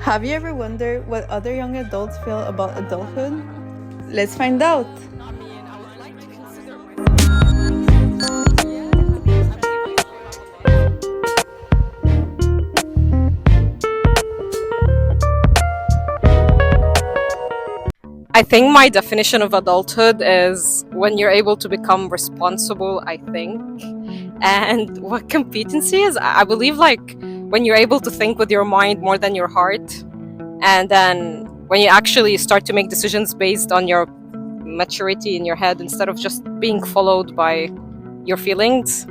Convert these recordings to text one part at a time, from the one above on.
Have you ever wondered what other young adults feel about adulthood? Let's find out! I think my definition of adulthood is when you're able to become responsible, I think. And what competency is, I believe, like when you're able to think with your mind more than your heart. And then when you actually start to make decisions based on your maturity in your head instead of just being followed by your feelings.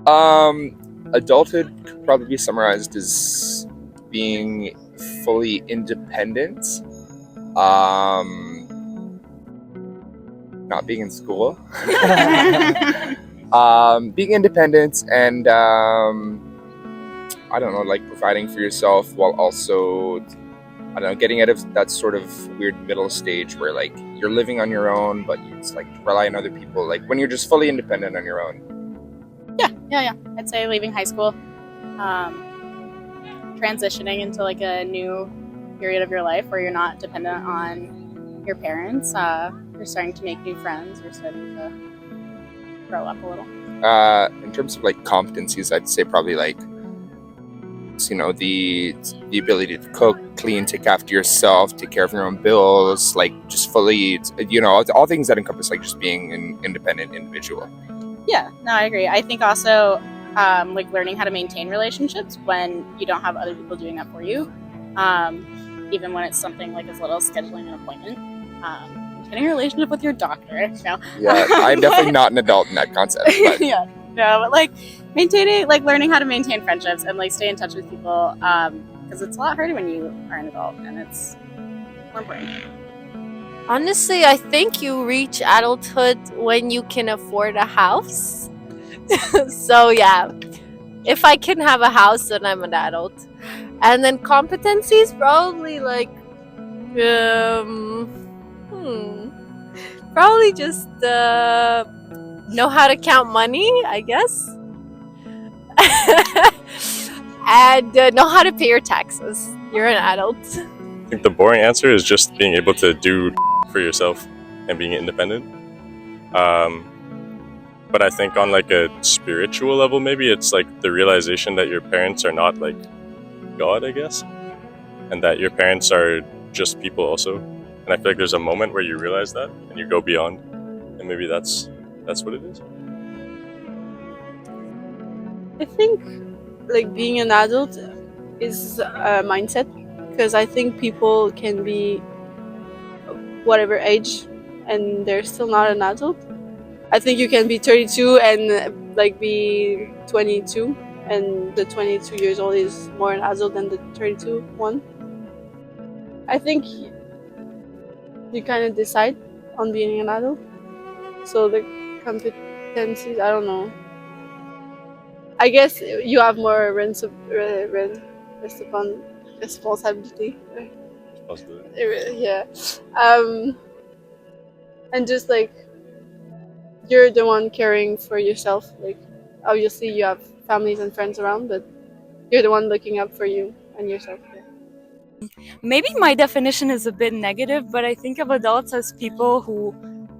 Adulthood could probably be summarized as being fully independent, not being in school, being independent, and I don't know, like providing for yourself while also, I don't know, getting out of that sort of weird middle stage where like you're living on your own, but you just like rely on other people. Like when you're just fully independent on your own. Yeah. I'd say leaving high school, transitioning into like a new period of your life where you're not dependent on your parents. You're starting to make new friends. You're starting to grow up a little. In terms of like competencies, I'd say probably like, you know, the ability to cook, clean, take after yourself, take care of your own bills, like just fully, you know, all things that encompass like just being an independent individual. Yeah, no, I agree. I think also like learning how to maintain relationships when you don't have other people doing that for you, even when it's something like as little as scheduling an appointment, getting a relationship with your doctor. No. Yeah, I'm definitely not an adult in that concept. But Yeah, no, but like maintaining, like learning how to maintain friendships and like stay in touch with people, because it's a lot harder when you are an adult and it's more important. Honestly, I think you reach adulthood when you can afford a house. So yeah, if I can have a house, then I'm an adult. And then competencies, probably like, probably just know how to count money, I guess, and know how to pay your taxes. You're an adult. I think the boring answer is just being able to do for yourself and being independent. But I think on like a spiritual level, maybe it's like the realization that your parents are not like God, I guess, and that your parents are just people also. And I feel like there's a moment where you realize that and you go beyond, and maybe that's what it is. I think like being an adult is a mindset, because I think people can be whatever age and they're still not an adult. I think you can be 32 and like be 22, and the 22 years old is more an adult than the 32 one. I think you kind of decide on being an adult. So the competencies, I don't know. I guess you have more responsibility. Yeah. And just like you're the one caring for yourself. Like obviously you have families and friends around, but you're the one looking up for you and yourself. Yeah. Maybe my definition is a bit negative, but I think of adults as people who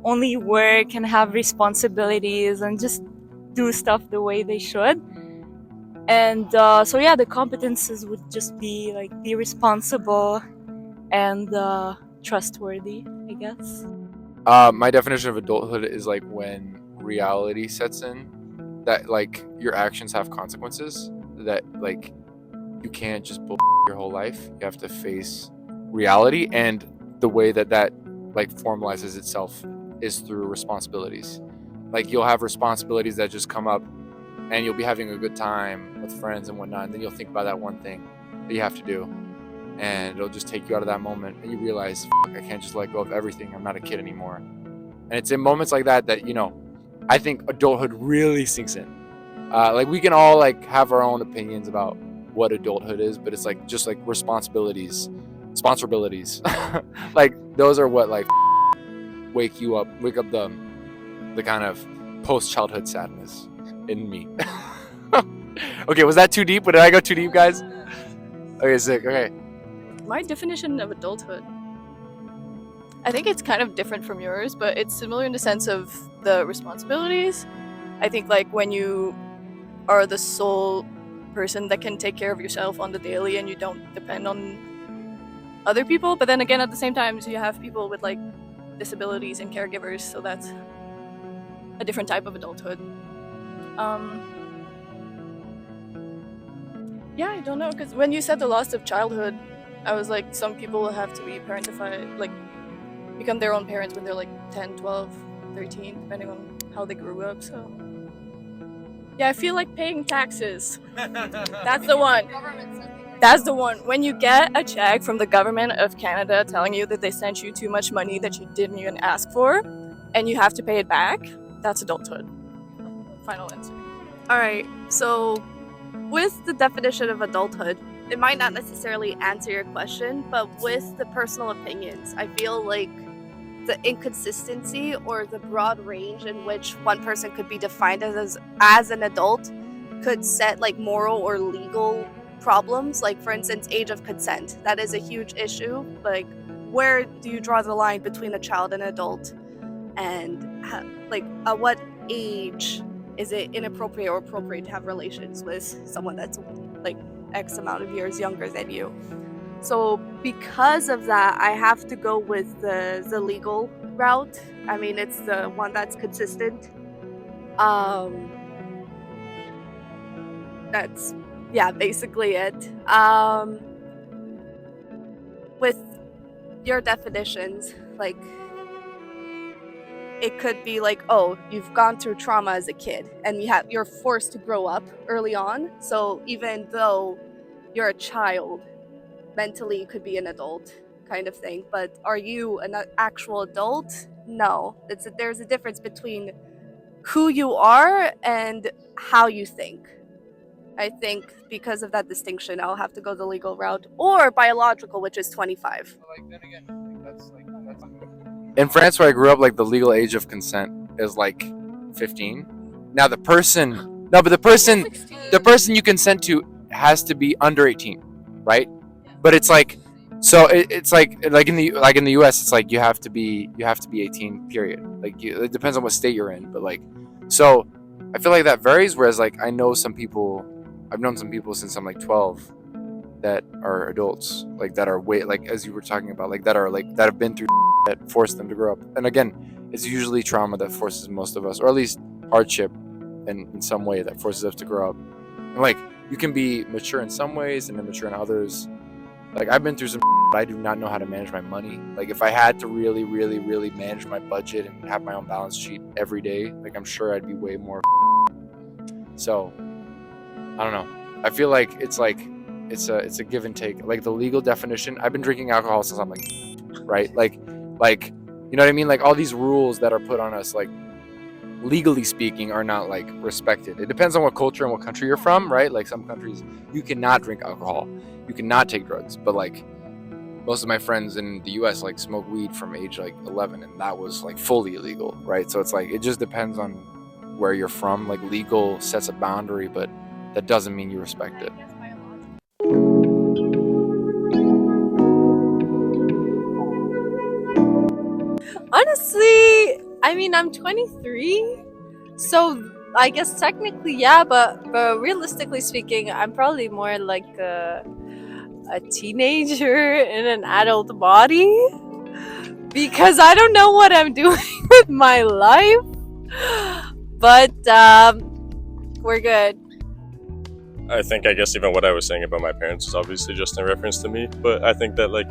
only work and have responsibilities and just do stuff the way they should. And so yeah, the competences would just be like be responsible and trustworthy, I guess. My definition of adulthood is like when reality sets in, that like your actions have consequences, that like you can't just bull your whole life. You have to face reality, and the way that like formalizes itself is through responsibilities. Like you'll have responsibilities that just come up and you'll be having a good time with friends and whatnot, and then you'll think about that one thing that you have to do, and it'll just take you out of that moment, and you realize, I can't just let go of everything. I'm not a kid anymore. And it's in moments like that that, you know, I think adulthood really sinks in. Like we can all like have our own opinions about what adulthood is, but it's like just like responsibilities, like those are what like wake up the kind of post-childhood sadness in me. Okay, was that too deep? Did I go too deep, guys? Okay, sick. Okay. My definition of adulthood, I think it's kind of different from yours, but it's similar in the sense of the responsibilities. I think like when you are the sole person that can take care of yourself on the daily and you don't depend on other people, but then again at the same time you have people with like disabilities and caregivers, so that's a different type of adulthood. Yeah, I don't know, because when you said the loss of childhood, I was like, some people have to be parentified, like become their own parents when they're like 10, 12, 13, depending on how they grew up. So yeah, I feel like paying taxes. That's the one. That's the one. When you get a check from the government of Canada telling you that they sent you too much money that you didn't even ask for, and you have to pay it back, that's adulthood. Final answer. All right, so with the definition of adulthood, it might not necessarily answer your question, but with the personal opinions, I feel like the inconsistency or the broad range in which one person could be defined as an adult could set like moral or legal problems. Like for instance, age of consent. That is a huge issue. Like where do you draw the line between a child and adult? And like at what age is it inappropriate or appropriate to have relations with someone that's like X amount of years younger than you? So because of that, I have to go with the legal route. I mean, it's the one that's consistent. That's, yeah, basically it. With your definitions, like, it could be like, oh, you've gone through trauma as a kid and you're forced to grow up early on. So even though you're a child, mentally you could be an adult kind of thing. But are you an actual adult? No. There's a difference between who you are and how you think. I think because of that distinction, I'll have to go the legal route or biological, which is 25. In France, where I grew up, like the legal age of consent is like 15. Now the person you consent to has to be under 18, right? But it's like, so it's like in the US, it's like you have to be 18. Period. Like it depends on what state you're in, but like, so I feel like that varies. Whereas like I've known some people since I'm like 12 that are adults, like that are like as you were talking about, like that have been through that forced them to grow up. And again, it's usually trauma that forces most of us, or at least hardship in some way that forces us to grow up. And like you can be mature in some ways and immature in others. Like I've been through some but I do not know how to manage my money. Like if I had to really, really, really manage my budget and have my own balance sheet every day, like I'm sure I'd be way more. So I don't know. I feel like it's a give and take. Like the legal definition, I've been drinking alcohol since I'm like, right? Like you know what I mean? Like all these rules that are put on us, like legally speaking, are not like respected. It depends on what culture and what country you're from, right? Like some countries you cannot drink alcohol, you cannot take drugs, but like most of my friends in the US like smoke weed from age like 11, and that was like fully illegal, right? So it's like it just depends on where you're from. Like legal sets a boundary, but that doesn't mean you respect it. Honestly, I mean, I'm 23, so I guess technically, yeah, but realistically speaking, I'm probably more like a teenager in an adult body because I don't know what I'm doing with my life, but we're good. I guess even what I was saying about my parents is obviously just in reference to me, but I think that like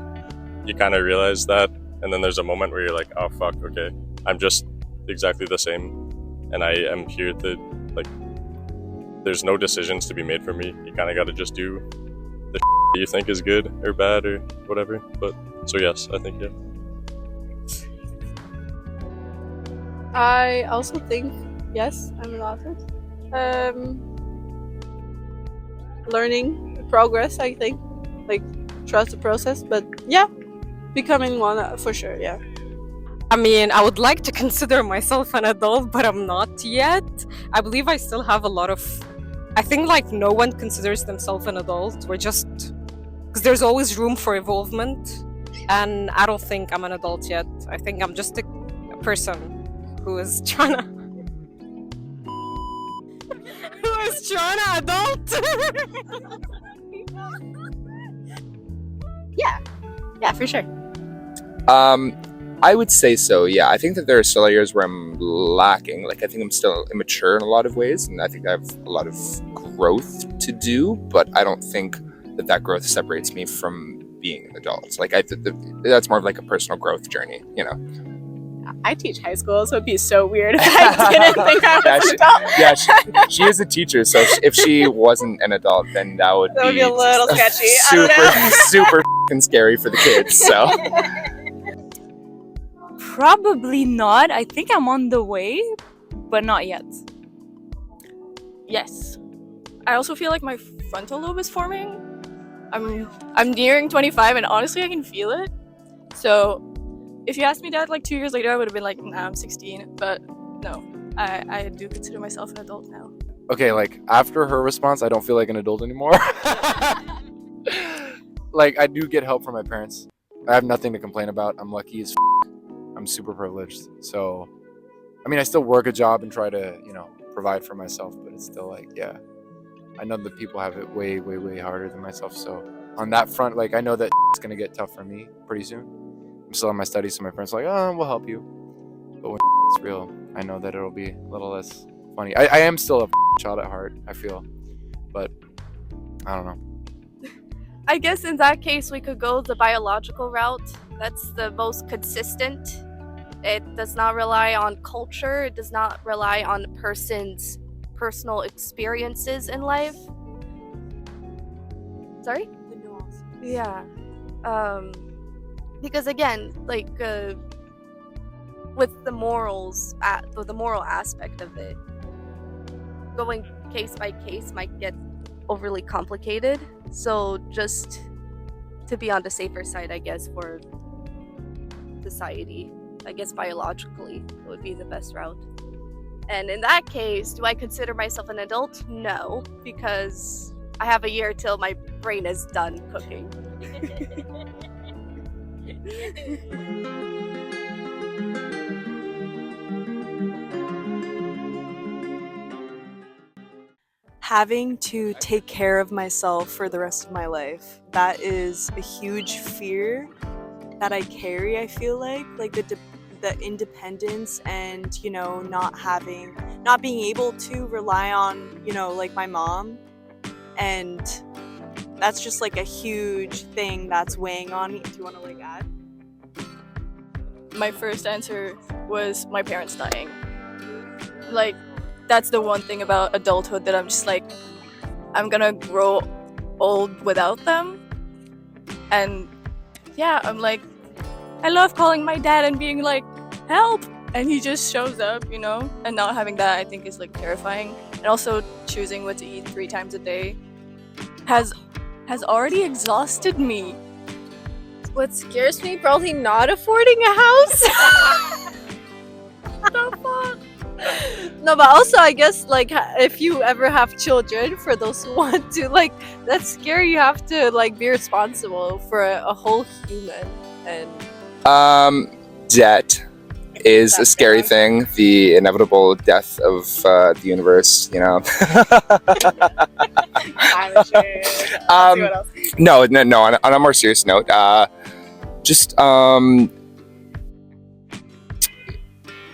you kind of realize that, and then there's a moment where you're like, oh fuck, okay, I'm just exactly the same, and I am here to like, there's no decisions to be made for me. You kind of got to just do the that you think is good or bad or whatever. But so yes, I think yeah. I also think yes, I'm an artist. Learning progress, I think, like trust the process, but yeah, becoming one for sure. Yeah. I mean, I would like to consider myself an adult, but I'm not yet. I believe I still have a lot of... I think like no one considers themselves an adult. We're just because there's always room for evolvement, and I don't think I'm an adult yet. I think I'm just a person who is trying to adult. Yeah, for sure. I would say so, yeah. I think that there are still areas where I'm lacking. Like, I think I'm still immature in a lot of ways, and I think I have a lot of growth to do, but I don't think that growth separates me from being an adult. Like, that's more of like a personal growth journey, you know? I teach high school, so it'd be so weird if I didn't think I was an adult. She is a teacher, so if she wasn't an adult, then that would be a little sketchy. super f***ing scary for the kids, so. Probably not. I think I'm on the way, but not yet. Yes. I also feel like my frontal lobe is forming. I'm nearing 25 and honestly I can feel it. So if you asked me that like 2 years later, I would have been like, nah, I'm 16. But no, I do consider myself an adult now. Okay, like after her response, I don't feel like an adult anymore. Like, I do get help from my parents. I have nothing to complain about. I'm lucky as I'm super privileged. So, I mean, I still work a job and try to, provide for myself, but it's still like, yeah, I know that people have it way, way, way harder than myself. So on that front, like, I know that it's going to get tough for me pretty soon. I'm still in my studies, so my parents are like, oh, we'll help you. But when it's real, I know that it'll be a little less funny. I am still a child at heart, I feel, but I don't know. I guess in that case, we could go the biological route. That's the most consistent. It does not rely on culture. It does not rely on a person's personal experiences in life. Sorry? Yeah. Because again, like with the morals, the moral aspect of it, going case by case might get overly complicated. So just to be on the safer side, I guess, for society, I guess biologically it would be the best route. And in that case, do I consider myself an adult? No, because I have a year till my brain is done cooking. Having to take care of myself for the rest of my life. That is a huge fear that I carry, I feel like the independence and, not being able to rely on, like my mom. And that's just like a huge thing that's weighing on me. Do you want to add? My first answer was my parents dying. Like, that's the one thing about adulthood that I'm just like, I'm gonna grow old without them. And yeah, I'm like, I love calling my dad and being like, help! And he just shows up, and not having that, I think, is like terrifying. And also choosing what to eat 3 times a day has already exhausted me. What scares me, probably not affording a house. The fuck? No, but also I guess if you ever have children, for those who want to, that's scary. You have to be responsible for a whole human. And Debt is a scary thing. The inevitable death of the universe, No. On a more serious note,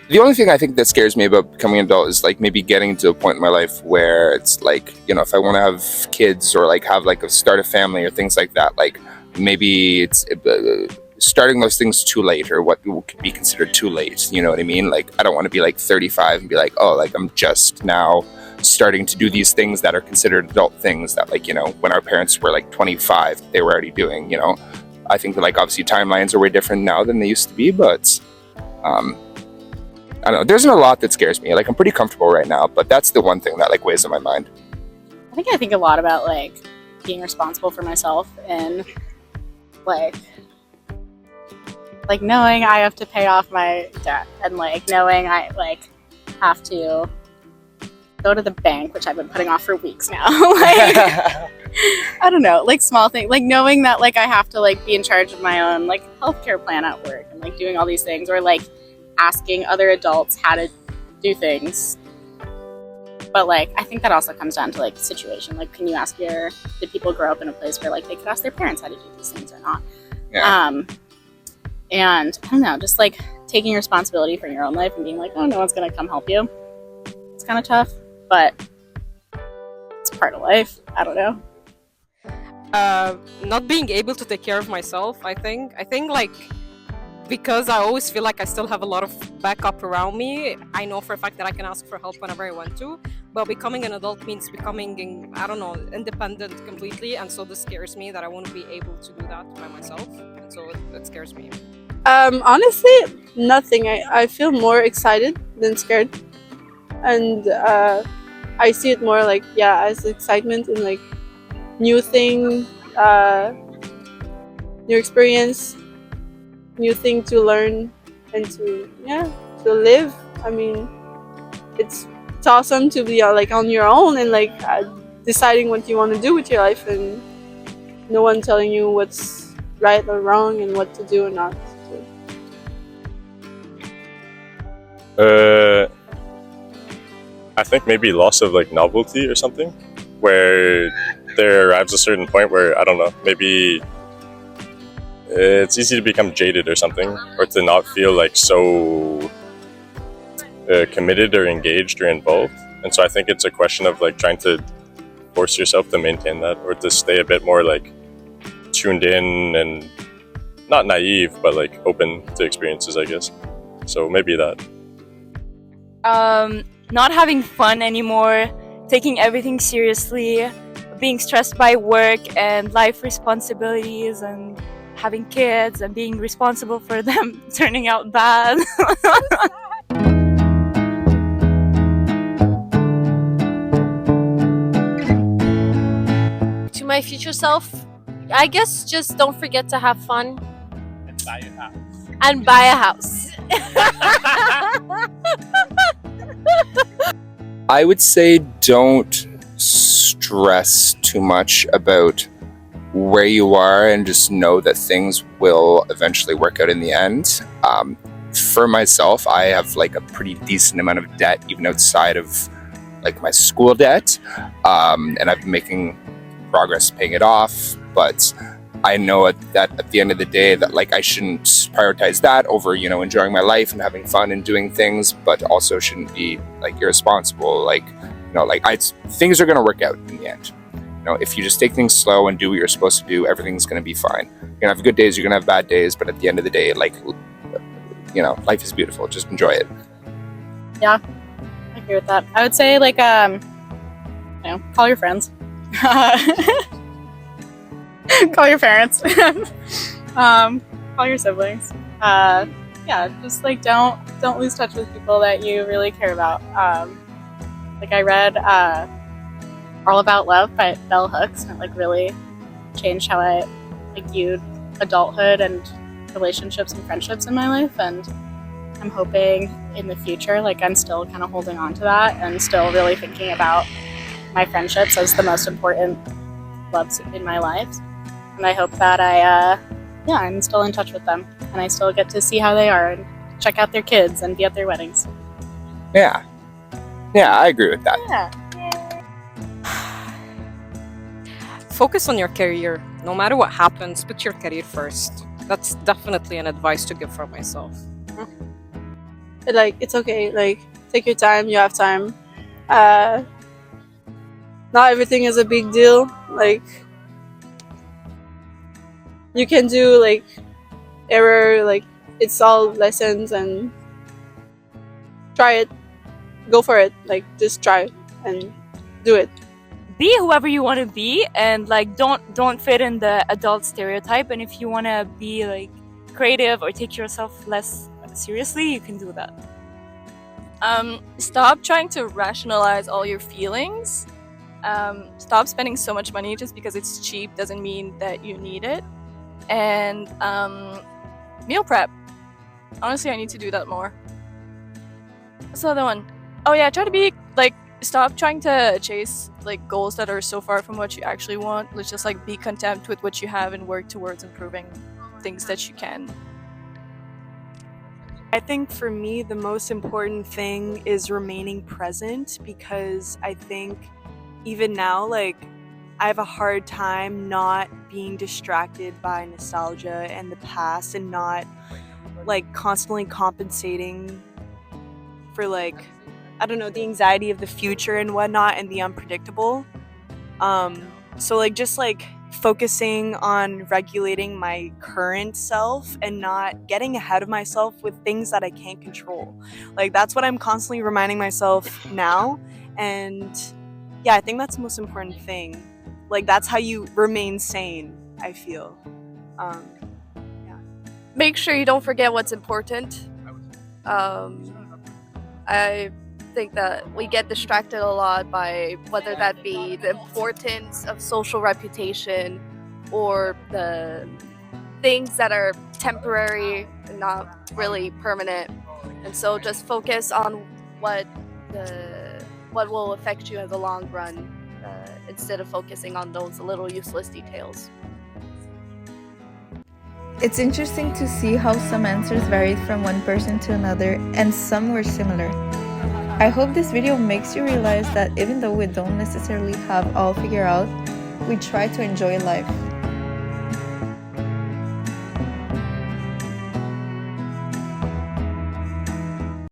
the only thing I think that scares me about becoming an adult is maybe getting to a point in my life where it's if I want to have kids or have start a family or things like that, maybe it's starting those things too late, or what could be considered too late. You know what I mean? I don't want to be 35 and be I'm just now starting to do these things that are considered adult things that when our parents were 25, they were already doing. I think that obviously timelines are way different now than they used to be, but I don't know. There isn't a lot that scares me. I'm pretty comfortable right now, but that's the one thing that weighs on my mind. I think a lot about being responsible for myself and knowing I have to pay off my debt and knowing I have to go to the bank, which I've been putting off for weeks now. I don't know, like small things, like knowing that like I have to like be in charge of my own like healthcare plan at work and like doing all these things, or like asking other adults how to do things. But like I think that also comes down to like the situation. Like, can you ask did people grow up in a place where like they could ask their parents how to do these things or not? Yeah. And I don't know, just like taking responsibility for your own life and being like, oh, no one's gonna come help you. It's kind of tough, but it's part of life. I don't know. Not being able to take care of myself, I think like, because I always feel like I still have a lot of backup around me, I know for a fact that I can ask for help whenever I want to, but becoming an adult means becoming, I don't know, independent completely, and so this scares me that I won't be able to do that by myself, and so it scares me. Honestly, nothing. I feel more excited than scared, and I see it more like, yeah, as excitement and like new thing, new experience, new thing to learn and to live. I mean, it's awesome to be like on your own and like deciding what you want to do with your life, and no one telling you what's right or wrong and what to do or not to do. I think maybe loss of like novelty or something, where there arrives a certain point where, I don't know, maybe it's easy to become jaded or something, or to not feel like so committed or engaged or involved. And so I think it's a question of like trying to force yourself to maintain that, or to stay a bit more like tuned in and not naive, but like open to experiences, I guess. So maybe that. Not having fun anymore, taking everything seriously, being stressed by work and life responsibilities, and having kids and being responsible for them turning out bad. To my future self, I guess just don't forget to have fun. And buy a house. And buy a house. I would say don't stress too much about where you are, and just know that things will eventually work out in the end. For myself, I have like a pretty decent amount of debt even outside of like my school debt, and I've been making progress paying it off, but I know that at the end of the day that like I shouldn't prioritize that over, you know, enjoying my life and having fun and doing things, but also shouldn't be like irresponsible. Like, you know, like things are going to work out in the end. You know, if you just take things slow and do what you're supposed to do, everything's going to be fine. You're going to have good days, you're going to have bad days, but at the end of the day, like, you know, life is beautiful. Just enjoy it. Yeah, I agree with that. I would say like, you know, call your friends. Call your parents. Call your siblings. Yeah, just like don't lose touch with people that you really care about. Like I read All About Love by Bell Hooks, and it like really changed how I like viewed adulthood and relationships and friendships in my life. And I'm hoping in the future, like I'm still kind of holding on to that and still really thinking about my friendships as the most important loves in my life. And I hope that I'm still in touch with them, and I still get to see how they are and check out their kids and be at their weddings. Yeah, I agree with that. Yeah. Focus on your career. No matter what happens, put your career first. That's definitely an advice to give for myself. Like, it's okay. Like, take your time. You have time. Not everything is a big deal. Like, you can do like error. Like, it's all lessons, and try it. Go for it. Like, just try and do it. Be whoever you want to be, and like don't fit in the adult stereotype. And if you want to be like creative or take yourself less seriously, you can do that. Stop trying to rationalize all your feelings. Stop spending so much money just because it's cheap doesn't mean that you need it. And meal prep. Honestly, I need to do that more. What's the other one? Oh yeah, try to be like stop trying to chase like goals that are so far from what you actually want. Let's just like be content with what you have and work towards improving things that you can. I think for me, the most important thing is remaining present, because I think even now, like, I have a hard time not being distracted by nostalgia and the past, and not like constantly compensating for, like, I don't know, the anxiety of the future and whatnot and the unpredictable. So like just like focusing on regulating my current self and not getting ahead of myself with things that I can't control. Like that's what I'm constantly reminding myself now. And yeah, I think that's the most important thing. Like that's how you remain sane, I feel. Make sure you don't forget what's important. I think that we get distracted a lot by whether that be the importance of social reputation or the things that are temporary and not really permanent. And so just focus on what will affect you in the long run, instead of focusing on those little useless details. It's interesting to see how some answers varied from one person to another, and some were similar. I hope this video makes you realize that even though we don't necessarily have all figured out, we try to enjoy life.